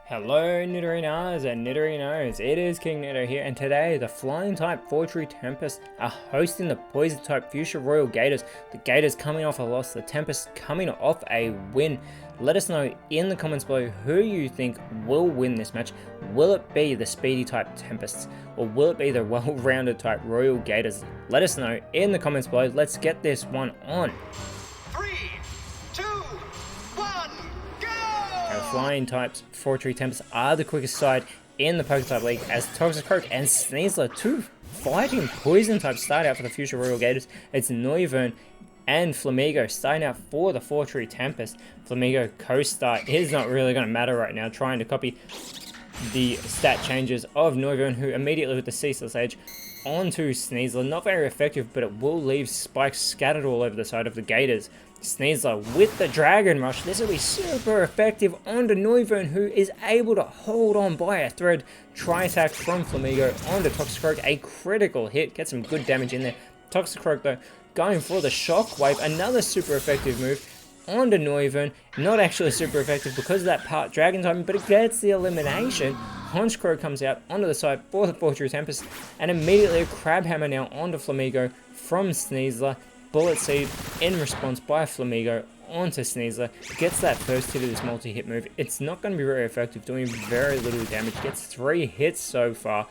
Hello Nidorinas and Nidorinos, it is KingNido here, and today the Flying type Fortree Tempest are hosting the Poison type Fuchsia Royal Gators. The Gators coming off a loss, the Tempest coming off a win. Let us know in the comments below who you think will win this match. Will it be the speedy type Tempests, or will it be the well-rounded type Royal Gators? Let us know in the comments below. Let's get this one on. 3, 2, 1, go! Our Flying types Fortree Tempest are the quickest side in the PokeType League, as Toxicroak and Sneasler, two fighting Poison types, start out for the Fuchsia Royal Gators. It's Noivern and Flamigo starting out for the Fortree Tempest. Flamigo co-star is not really going to matter right now, trying to copy the stat changes of Noivern, who immediately with the Ceaseless Edge onto Sneasler. Not very effective, but it will leave spikes scattered all over the side of the Gators. Sneasler with the Dragon Rush. This will be super effective onto Noivern, who is able to hold on by a thread. Tri-attack from Flamigo onto Toxicroak. A critical hit. Get some good damage in there. Toxicroak, though, going for the Shockwave. Another super effective move onto Noivern. Not actually super effective because of that part Dragon typing, but it gets the elimination. Honchkrow comes out onto the side for the Fortree Tempest, and immediately a Crab Hammer now onto Flamigo from Sneasler. Bullet Seed in response by Flamigo onto Sneasler. Gets that first hit of this multi-hit move. It's not going to be very effective, doing very little damage. Gets 3 hits so far.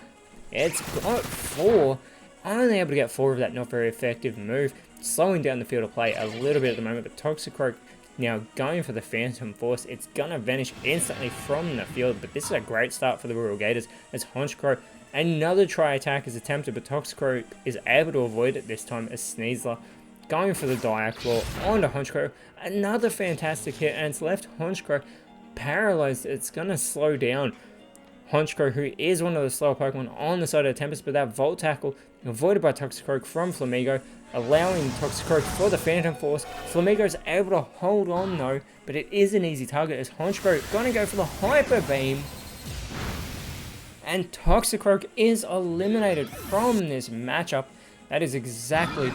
It's got 4. Only able to get 4 of that not very effective move. Slowing down the field of play a little bit at the moment, but Toxicroak now going for the Phantom Force. It's going to vanish instantly from the field, but this is a great start for the Royal Gators, as Honchkrow, another try-attack is attempted, but Toxicroak is able to avoid it this time as Sneasler going for the Dire Claw onto Honchkrow. Another fantastic hit, and it's left Honchkrow paralyzed. It's going to slow down Honchkrow, who is one of the slower Pokemon on the side of the Tempest, but that Volt Tackle avoided by Toxicroak from Flamigo, allowing Toxicroak for the Phantom Force. Flamigo is able to hold on though, but it is an easy target as Honchkrow going to go for the Hyper Beam. And Toxicroak is eliminated from this matchup. That is exactly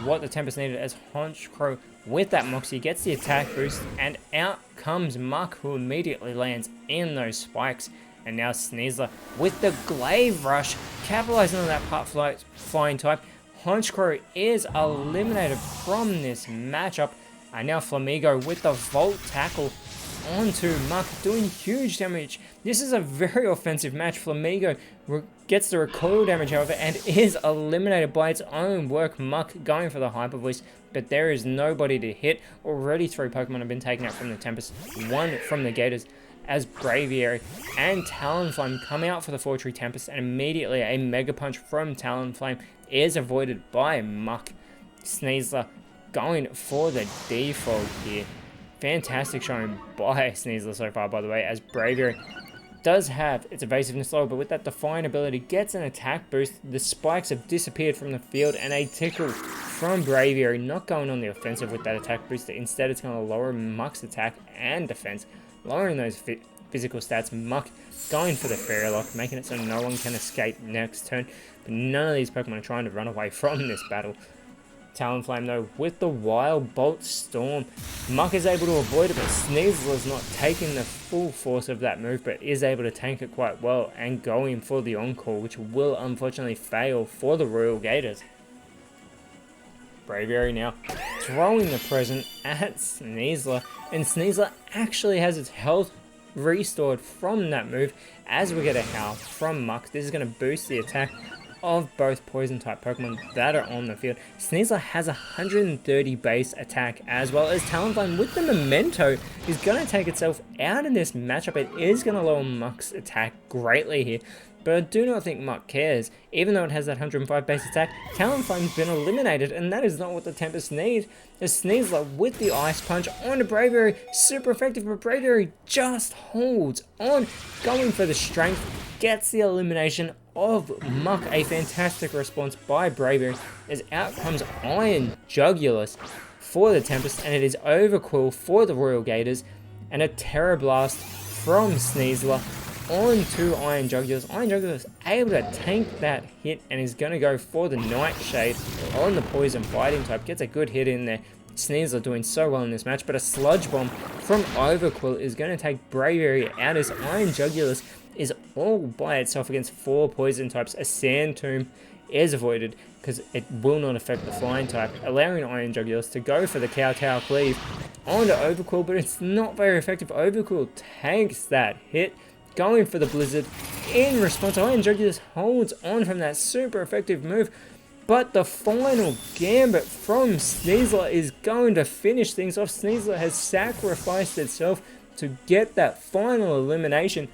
what the Tempest needed, as Honchkrow with that Moxie gets the attack boost, and out comes Muck, who immediately lands in those spikes. And now Sneasler with the Glaive Rush, capitalizing on that part flying type. Honchkrow is eliminated from this matchup. And now Flamigo with the Volt Tackle onto Muck, doing huge damage. This is a very offensive match. Flamigo gets the recoil damage, however, and is eliminated by its own work. Muck going for the Hyper Voice, but there is nobody to hit. Already 3 Pokemon have been taken out from the Tempest, 1 from the Gators, as Braviary and Talonflame come out for the Fortree Tempest, and immediately a Mega Punch from Talonflame is avoided by Muck. Sneasler going for the default here. Fantastic showing by Sneasler so far, by the way, as Braviary does have its evasiveness low, but with that Defiant ability gets an attack boost. The spikes have disappeared from the field, and a Tickle from Braviary, not going on the offensive with that attack boost. Instead, it's going to lower Muck's attack and defense, lowering those physical stats. Muck going for the Fairy Lock, making it so no one can escape next turn, but none of these Pokemon are trying to run away from this battle. Talonflame, though, with the Wild Bolt Storm. Muck is able to avoid it, but Sneasler's not taking the full force of that move, but is able to tank it quite well and going for the Encore, which will unfortunately fail for the Royal Gators. Braviary now throwing the present at Sneasler, and Sneasler actually has its health restored from that move as we get a Howl from Muck. This is going to boost the attack of both Poison type Pokemon that are on the field. Sneasler has 130 base attack, as well as Talonflame with the Memento is going to take itself out in this matchup. It is going to lower Muck's attack greatly here, but I do not think Muck cares. Even though it has that 105 base attack, Talonflame's been eliminated, and that is not what the Tempest need. As Sneasler with the Ice Punch onto Braviary, super effective, but Braviary just holds on, going for the Strength, gets the elimination of Muck. A fantastic response by Braviary, as out comes Iron Jugulis for the Tempest, and it is Overquill for the Royal Gators, and a Terra Blast from Sneasler onto Iron Jugulis. Iron Jugulis able to tank that hit, and is going to go for the Nightshade on the Poison Fighting type. Gets a good hit in there Sneasler doing so well in this match, but a Sludge Bomb from Overquill is going to take Braviary out as Iron Jugulus is all by itself against 4 poison types. A Sand Tomb is avoided because it will not affect the flying type, allowing Iron Jugulus to go for the Kowtow Cleave onto Overquill, but it's not very effective. Overquill takes that hit, going for the Blizzard. In response, Iron Jugulus holds on from that super effective move, but the final gambit from Sneasler is going to finish things off. Sneasler has sacrificed itself to get that final elimination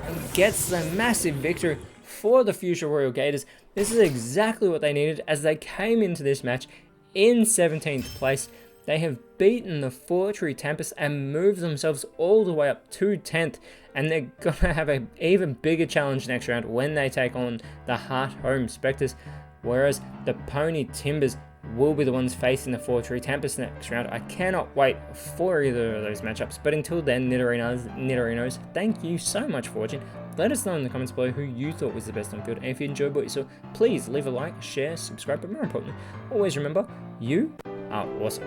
and gets the massive victory for the Future Royal Gators. This is exactly what they needed as they came into this match in 17th place. They have beaten the Fortree Tempest and moved themselves all the way up to 10th, and they're going to have an even bigger challenge next round when they take on the Heart Home Spectres, whereas the Pony Timbers will be the ones facing the Fortree Tempest next round. I cannot wait for either of those matchups, but until then, Nidorinos, thank you so much for watching. Let us know in the comments below who you thought was the best on field, and if you enjoyed what you saw, please leave a like, share, subscribe, but more importantly, always remember, you are awesome.